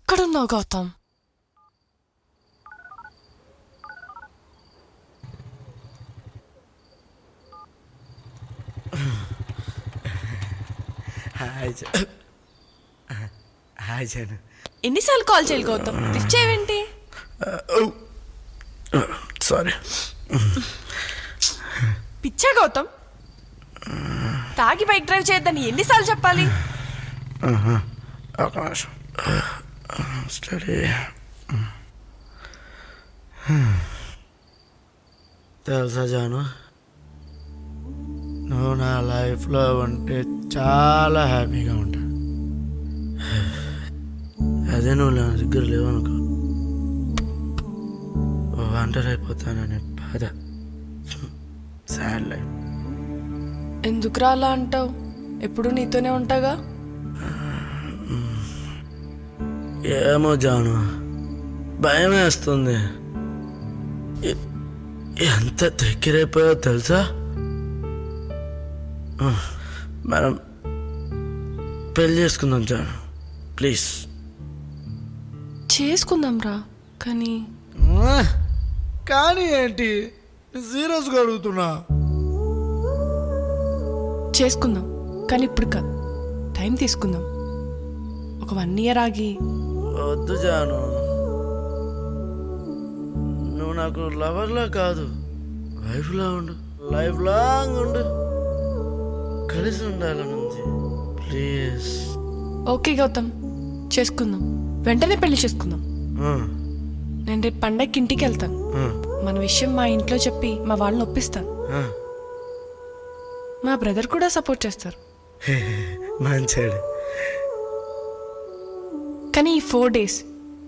ఎక్కడున్నావు గౌతమ్? హాయ్ జాను. ఎన్నిసార్లు కాల్ చేయాలి గౌతమ్? లిఫ్ట్ చేయవేంటి? సారీ. పిచ్చా గౌతమ్? తాగి బైక్ డ్రైవ్ చేయొద్దని ఎన్నిసార్లు చెప్పాలి? ఒక నిమిషం. స్టడీ. తెలుసా జాను, నువ్వు నా లైఫ్లో ఉంటే చాలా హ్యాపీగా ఉంటా. అదే నువ్వు నా దగ్గర లేవనుకో, ఒంటరి అయిపోతాననే బాధ. Sad life. ఎందుకురా అలా అంటావు? ఎప్పుడు నీతోనే ఉంటాగా. ఏమో జాను, భయం వేస్తుంది. ఎంత దగ్గరైపోయో తెలుసా. మనం పెళ్ళి చేసుకుందాం జాను, ప్లీజ్. చేసుకుందాం రా, కానీ కానీ ఏంటి, సీరియస్గా అడుగుతున్నా. చేసుకుందాం, కానీ ఇప్పుడు కాదు. టైం తీసుకుందాం. ఒక 1 year ఆగి. వద్దు జాను, నువ్వు నాకు లవర్లా కాదు, వైఫ్లా ఉండు. లైఫ్ లాంగ్ ఉండు, కలిసి ఉండాలనుంది. ప్లీజ్. ఓకే గౌతమ్, చేసుకుందాం. వెంటనే పెళ్లి చేసుకుందాం. నేను రేపు పండగకి ఇంటికి వెళ్తాను. మన విషయం మా ఇంట్లో చెప్పి మా వాళ్ళని ఒప్పిస్తాను. మా బ్రదర్ కూడా సపోర్ట్ చేస్తారు. మంచాడు. కానీ ఈ 4 days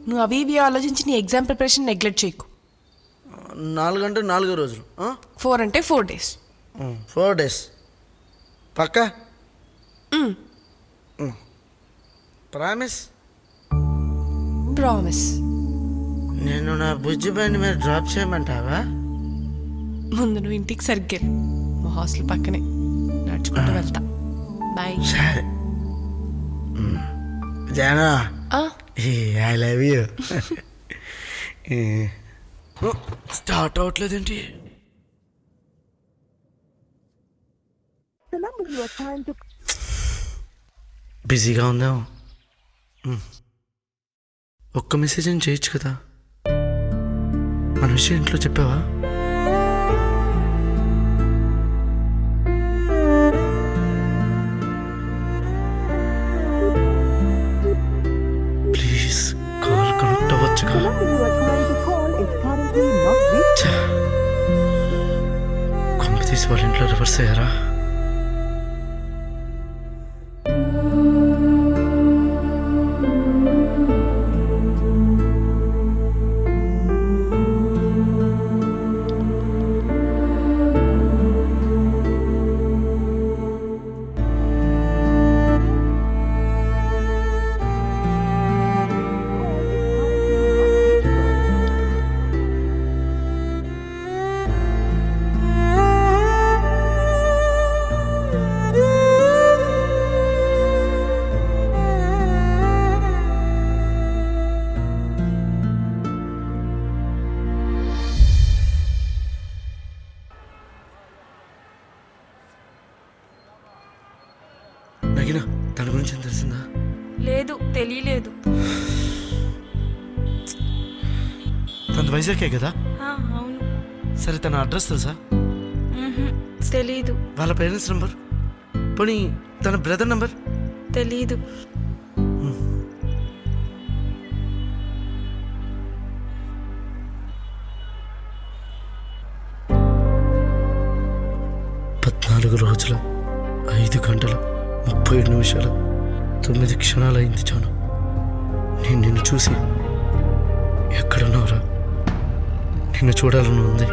నువ్వు అవి ఇవి ఆలోచించి నీ ఎగ్జామ్ ప్రిపరేషన్ నెగ్లెక్ట్ చేయకు. 4 అంటే 4 రోజులు. 4 అంటే 4 days. 4 days పక్కా? ప్రామిస్? ప్రామిస్. నేను నా బుజ్జి బండి మీద డ్రాప్ చేయమంటావా? ముందు నువ్వు ఇంటికి సరిగ్గా వెళ్ళు. మా హాస్టల్ పక్కనే, నడుచుకుంటూ వెళ్తా. బాయ్. సరే జానా, ఐ లవ్ యూ. స్టార్ట్ అవ్వట్లేదేంటి? బిజీగా ఉందేమో. ఒక్క మెసేజ్ అని చేయొచ్చు కదా. మన విషయం ఇంట్లో చెప్పావా? ప్లీజ్ కాల్ కనెక్ట్ అవ్వచ్చుగా. కొంప తీసి వాళ్ళ ఇంట్లో రివర్స్ అయ్యారా? నగినా, తన గురించి ఏం తెలిసిందా? లేదు, తెలియలేదు. తన వైజాగే కదా? అవును. సరే, తన అడ్రస్ తెలుసా? తెలీదు. వాళ్ళ పేరెంట్స్ నంబర్, పోనీ తన బ్రదర్ నంబర్? తెలీదు. పద్నాలుగు రోజుల 5 గంటల 37 నిమిషాల 9 క్షణాలు అయింది జాను. నేను నిన్ను చూసి, ఎక్కడున్నావురా, నిన్ను చూడాలని ఉంది.